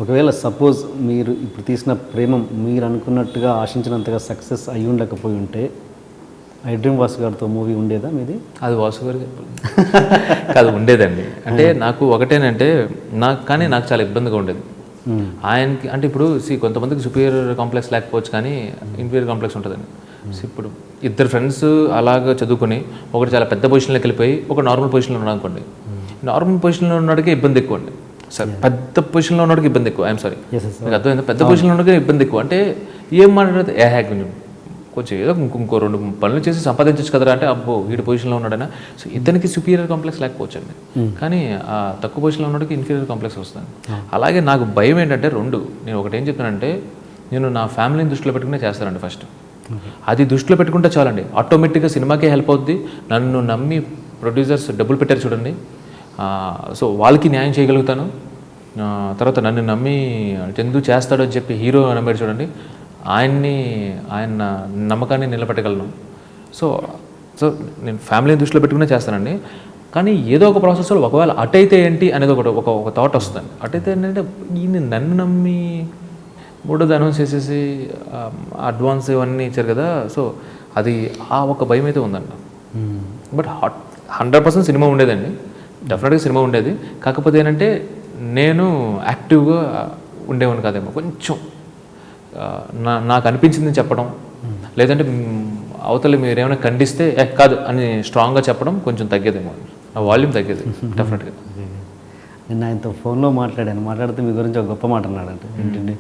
ఒకవేళ సపోజ్ మీరు ఇప్పుడు తీసిన ప్రేమం మీరు అనుకున్నట్టుగా ఆశించినంతగా సక్సెస్ అయి ఉండకపోయి ఉంటే ఐ డ్రీమ్ వాసు గారితో మూవీ ఉండేదా మీది? అది వాసు గారు కాదు, ఉండేదండి. అంటే నాకు ఒకటేనంటే కానీ నాకు చాలా ఇబ్బందిగా ఉండేది ఆయనకి. అంటే ఇప్పుడు కొంతమందికి సుపీరియర్ కాంప్లెక్స్ లేకపోవచ్చు, కానీ ఇన్ఫీరియర్ కాంప్లెక్స్ ఉంటుందండి. ఇప్పుడు ఇద్దరు ఫ్రెండ్స్ అలాగ చదువుకొని ఒకటి చాలా పెద్ద పొజిషన్లోకి వెళ్ళిపోయి ఒక నార్మల్ పొజిషన్లో ఉన్నాడు అనుకోండి, నార్మల్ పొజిషన్లో ఉన్నవాడికి ఇబ్బంది ఎక్కువ అండి. సార్ పెద్ద పొజిషన్లో ఉన్నవాడికి ఇబ్బంది ఎక్కువ. ఐఎమ్ సారీ, మీకు అర్థమైంది. పెద్ద పొజిషన్లో ఉన్నవాడికి ఇబ్బంది ఎక్కువ. అంటే ఏం మాట్లాడితే కొంచెం ఏదో ఇంకో 2 పనులు చేసి సంపాదించచ్చు కదరా అంటే, అబ్బో వీడి పొజిషన్లో ఉన్నాడైనా. సో ఇతనికి సుపీరియర్ కాంప్లెక్స్ లేకపోవచ్చు అండి, కానీ ఆ తక్కువ పొజిషన్లో ఉన్నవాడికి ఇన్ఫీరియర్ కాంప్లెక్స్ వస్తుంది. అలాగే నాకు భయం ఏంటంటే నేను ఒకటి ఏం చెప్తానంటే, నేను నా ఫ్యామిలీని దృష్టిలో పెట్టుకునే చేస్తానండి ఫస్ట్. అది దృష్టిలో పెట్టుకుంటే చాలండి, ఆటోమేటిక్గా సినిమాకే హెల్ప్ అవుద్ది. నన్ను నమ్మి ప్రొడ్యూసర్స్ డబ్బులు పెట్టారు చూడండి, సో వాళ్ళకి న్యాయం చేయగలుగుతాను. తర్వాత నన్ను నమ్మి చందు చేస్తాడు అని చెప్పి హీరో నమ్మాడు చూడండి, ఆయన నమ్మకాన్ని నిలబెట్టగలను. సో నేను ఫ్యామిలీని దృష్టిలో పెట్టుకునే చేస్తానండి. కానీ ఏదో ఒక ప్రాసెస్లో ఒకవేళ అటైతే ఏంటి అనేది ఒక థాట్ వస్తుంది. అటైతే ఏంటంటే ఈయన నన్ను నమ్మి మూడోది అనౌన్స్ చేసేసి అడ్వాన్స్ ఇవన్నీ ఇచ్చారు కదా, సో అది ఆ ఒక భయం అయితే ఉందండి. బట్ 100% సినిమా ఉండేదండి, డెఫినెట్గా సినిమా ఉండేది. కాకపోతే ఏంటంటే నేను యాక్టివ్గా ఉండేవాడిని కాదేమో, కొంచెం నాకు అనిపించింది చెప్పడం, లేదంటే అవతల మీరు ఏమైనా ఖండిస్తే కాదు అని స్ట్రాంగ్గా చెప్పడం కొంచెం తగ్గేదేమో, ఆ వాల్యూమ్ తగ్గేది డెఫినెట్గా. నేను ఆయనతో ఫోన్లో మాట్లాడితే మీ గురించి ఒక గొప్ప మాట అన్నాడంటే ఏంటంటే,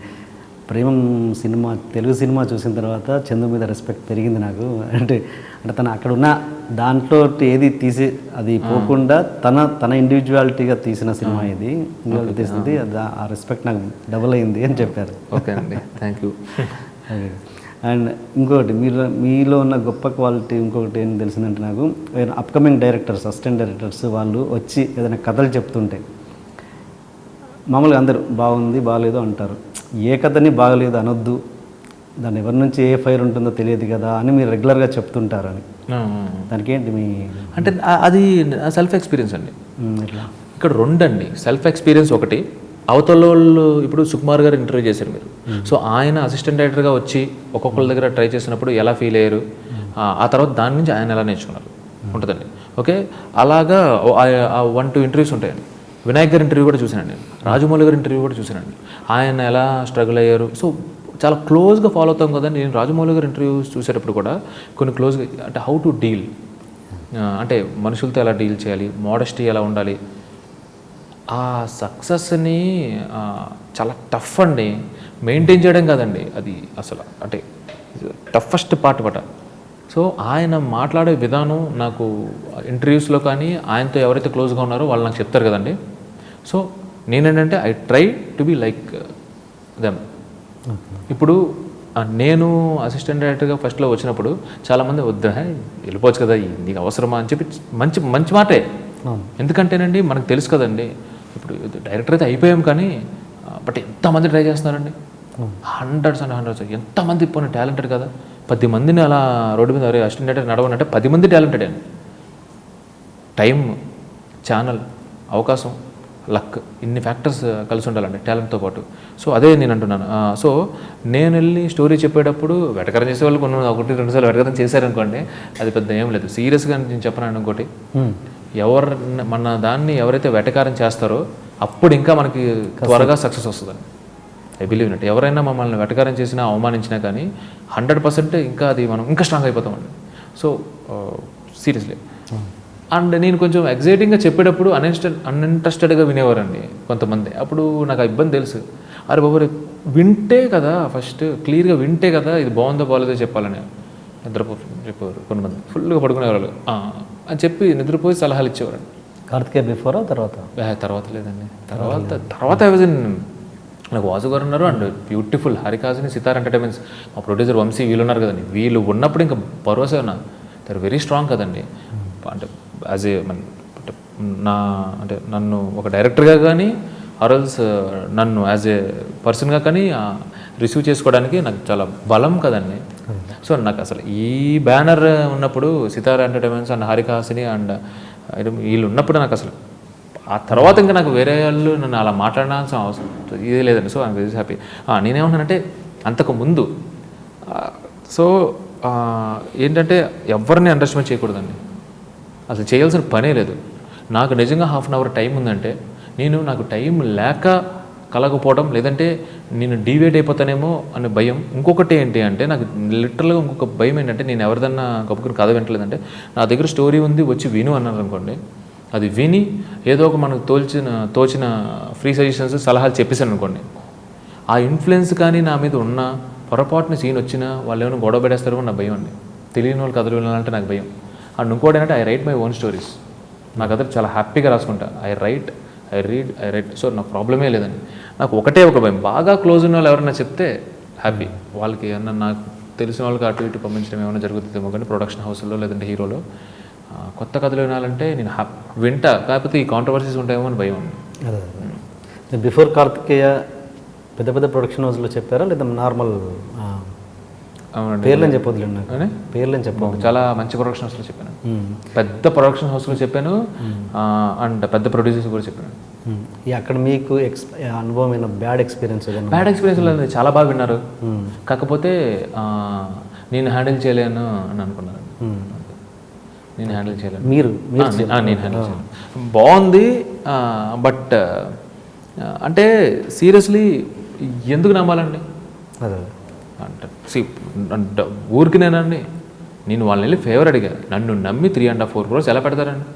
ప్రేమం సినిమా తెలుగు సినిమా చూసిన తర్వాత చందు మీద రెస్పెక్ట్ పెరిగింది నాకు. అంటే తను అక్కడ ఉన్న దాంట్లో ఏది తీసి అది పోకుండా తన ఇండివిజువాలిటీగా తీసిన సినిమా ఇది, ఇండివిజువల్ తీసింది, ఆ రెస్పెక్ట్ నాకు డబుల్ అయింది అని చెప్పారు. ఓకే అండి, థ్యాంక్ యూ. అండ్ ఇంకొకటి మీలో ఉన్న గొప్ప క్వాలిటీ ఇంకొకటి ఏం తెలిసిందంటే, నాకు అప్కమింగ్ డైరెక్టర్స్, అసిస్టెంట్ డైరెక్టర్స్ వాళ్ళు వచ్చి ఏదైనా కథలు చెప్తుంటే మామూలుగా అందరూ బాగుంది బాగలేదు అంటారు, ఏ కథని బాగలేదు అనొద్దు, దాన్ని ఎవరి నుంచి ఏ ఫైర్ ఉంటుందో తెలియదు కదా అని మీరు రెగ్యులర్గా చెప్తుంటారు అని. దానికి ఏంటి మీ అంటే? అది సెల్ఫ్ ఎక్స్పీరియన్స్ అండి. ఇక్కడ 2 అండి, సెల్ఫ్ ఎక్స్పీరియన్స్ ఒకటి, అవతల వాళ్ళు. ఇప్పుడు సుకుమార్ గారు ఇంటర్వ్యూ చేశారు మీరు, సో ఆయన అసిస్టెంట్ డైరెక్టర్గా వచ్చి ఒక్కొక్కరి దగ్గర ట్రై చేసినప్పుడు ఎలా ఫీల్ అయ్యారు, ఆ తర్వాత దాని నుంచి ఆయన ఎలా నేర్చుకున్నారు ఉంటుందండి. ఓకే, అలాగా 1-2 ఇంటర్వ్యూస్ ఉంటాయండి. వినాయక్ గారి ఇంటర్వ్యూ కూడా చూశానండి, రాజమౌళి గారి ఇంటర్వ్యూ కూడా చూశానండి, ఆయన ఎలా స్ట్రగుల్ అయ్యారు. సో చాలా క్లోజ్గా ఫాలో అవుతాం కదండి. నేను రాజమౌళి గారి ఇంటర్వ్యూస్ చూసేటప్పుడు కూడా కొన్ని క్లోజ్గా, అంటే హౌ టు డీల్, అంటే మనుషులతో ఎలా డీల్ చేయాలి, మోడెస్టీ ఎలా ఉండాలి, ఆ సక్సెస్ని చాలా టఫ్ అండి మెయింటైన్ చేయడం కాదండి, అది అసలు అంటే టఫెస్ట్ పార్ట్ బట. సో ఆయన మాట్లాడే విధానం నాకు ఇంటర్వ్యూస్లో కానీ ఆయనతో ఎవరైతే క్లోజ్గా ఉన్నారో వాళ్ళు నాకు చెప్తారు కదండి. సో నేనేంటంటే I try to be like them. ఇప్పుడు నేను అసిస్టెంట్ డైరెక్టర్గా ఫస్ట్లో వచ్చినప్పుడు చాలామంది వద్దా వెళ్ళిపోవచ్చు కదా, నీకు అవసరమా అని చెప్పి మంచి మాటే. ఎందుకంటేనండి మనకు తెలుసు కదండి, ఇప్పుడు డైరెక్టర్ అయితే అయిపోయాం కానీ బట్ ఎంతమంది ట్రై చేస్తున్నారండి, హండ్రెడ్స్ అండ్ హండ్రెడ్స్. ఎంతమంది ఇప్పుడు టాలెంటెడ్ కదా, 10 మందిని అలా రోడ్డు మీద అసిస్టెంట్ డైరెక్టర్ నడవనంటే 10 మంది టాలెంటెడ్ అండి. టైం, ఛానల్, అవకాశం, లక్, ఇన్ని ఫ్యాక్టర్స్ కలిసి ఉండాలండి టాలెంట్తో పాటు. సో అదే నేను అంటున్నాను. సో నేను వెళ్ళి స్టోరీ చెప్పేటప్పుడు వెటకరం చేసే వాళ్ళు 1-2 సార్లు వెటకరం చేశారనుకోండి, అది పెద్ద ఏం లేదు. సీరియస్గా నేను చెప్పను. ఇంకోటి, మన దాన్ని ఎవరైతే వెటకారం చేస్తారో అప్పుడు ఇంకా మనకి త్వరగా సక్సెస్ వస్తుందండి. I believe in it. ఎవరైనా మమ్మల్ని వెటకారం చేసినా అవమానించినా కానీ 100% ఇంకా అది మనం ఇంకా స్ట్రాంగ్ అయిపోతామండి. So seriously. అండ్ నేను కొంచెం ఎగ్జైటింగ్గా చెప్పేటప్పుడు అన్ఇంట్రెస్టెడ్గా వినేవారండి కొంతమంది. అప్పుడు నాకు ఆ ఇబ్బంది తెలుసు. అరే బాబు వింటే కదా, ఫస్ట్ క్లియర్గా వింటే కదా ఇది బాగుందో బాగోలేదో చెప్పాలని. చెప్పేవారు కొంతమంది, ఫుల్గా పడుకునేవాళ్ళు అని చెప్పి నిద్రపోయి సలహాలు ఇచ్చేవారండి. కార్తికేయ బిఫోర్ తర్వాత లేదండి, తర్వాత ఐ వాజ్ ఇన్, నాకు వాసు గారు ఉన్నారు అండ్ బ్యూటిఫుల్ హరికాసిని సితార్ ఎంటర్టైన్మెంట్స్, మా ప్రొడ్యూసర్ వంశీ వీళ్ళు ఉన్నారు కదండి. వీళ్ళు ఉన్నప్పుడు ఇంకా భరోసా ఉన్నా, దే ఆర్ వెరీ స్ట్రాంగ్ కదండి. అంటే యాజ్ ఏ అంటే నన్ను ఒక డైరెక్టర్గా కానీ ఆర్ఎల్స్ నన్ను యాజ్ ఏ పర్సన్గా కానీ రిసీవ్ చేసుకోవడానికి నాకు చాలా బలం కదండి. సో నాకు అసలు ఈ బ్యానర్ ఉన్నప్పుడు Sithara entertainments and Haarika Hassine and వీళ్ళు ఉన్నప్పుడు నాకు అసలు ఆ తర్వాత ఇంకా నాకు వేరే వాళ్ళు నన్ను అలా మాట్లాడాల్సిన అవసరం ఇదే లేదండి. So I'm very happy. నేనేమన్నానంటే అంతకు ముందు సో ఏంటంటే ఎవరిని అండర్స్టాండ్ చేయకూడదండి, అసలు చేయాల్సిన పనే లేదు. నాకు నిజంగా హాఫ్ అన్ అవర్ టైం ఉందంటే నాకు టైం లేక కలగపోవడం, లేదంటే నేను డీవేట్ అయిపోతానేమో అనే భయం. ఇంకొకటి ఏంటి అంటే నాకు లిటరల్గా ఇంకొక భయం ఏంటంటే నేను ఎవరిదన్నా గొప్పకుని కథ వింటలేదంటే నా దగ్గర స్టోరీ ఉంది వచ్చి విను అన్నారు అనుకోండి, అది విని ఏదో ఒక మనకు తోచిన ఫ్రీ సజెషన్స్ సలహాలు చెప్పేశాను అనుకోండి, ఆ ఇన్ఫ్లుయెన్స్ కానీ నా మీద ఉన్న పొరపాటున సీన్ వచ్చినా వాళ్ళు ఏమైనా గొడవ పెడేస్తారో నా భయం అండి. తెలియని వాళ్ళు కథలు వినాలంటే నాకు భయం. అండ్ ఇంకోటి ఏంటంటే I right my own stories. నా కథలు చాలా హ్యాపీగా రాసుకుంటా. I right. సో నాకు ప్రాబ్లమే లేదండి. నాకు ఒకటే ఒక భయం, బాగా క్లోజ్ ఉన్న వాళ్ళు ఎవరైనా చెప్తే హ్యాపీ, వాళ్ళకి ఏమన్నా నాకు తెలిసిన వాళ్ళకి అటు ఇటు పంపించడం ఏమైనా జరుగుతుందేమో కానీ ప్రొడక్షన్ హౌస్లో లేదంటే హీరోలో కొత్త కథలు వినాలంటే నేను వింటా, కాకపోతే ఈ కాంట్రవర్సీస్ ఉంటాయేమో అని భయం ఉంది. అదే బిఫోర్ కార్తికేయ పెద్ద పెద్ద ప్రొడక్షన్ హౌస్లో చెప్పారా లేదా నార్మల్ పేర్లని చెప్పొద్దులేండి, నాకు పేర్లని చెప్పండి. చాలా మంచి ప్రొడక్షన్ హౌస్లో చెప్పాను, పెద్ద ప్రొడక్షన్ హౌస్లో చెప్పాను, అండ్ పెద్ద ప్రొడ్యూసర్స్ కూడా చెప్పాను. అక్కడ మీకు అనుభవమైన బ్యాడ్ ఎక్స్పీరియన్స్ లేదు, చాలా బాగా విన్నారు. కాకపోతే నేను హ్యాండిల్ చేయలేను అని అనుకున్నాను. నేను హ్యాండిల్ చేయలేను, నేను హ్యాండిల్ చేయలేను. బాగుంది బట్ అంటే సీరియస్లీ ఎందుకు నమ్మాలండి అంటే ఊరికినేనండి. నేను వాళ్ళని వెళ్ళి ఫేవర్ అడిగా, నన్ను నమ్మి 3.5-4 crores ఎలా పెడతారండి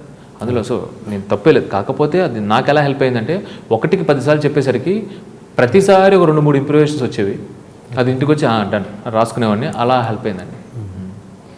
అందులో. సో నేను తప్పేలేదు. కాకపోతే అది నాకు ఎలా హెల్ప్ అయిందంటే 1కి 10 సార్లు చెప్పేసరికి ప్రతిసారి ఒక 2-3 ఇంప్రూవేషన్స్ వచ్చేవి. అది ఇంటికి వచ్చి డన్ రాసుకునేవాడిని. అలా హెల్ప్ అయిందండి.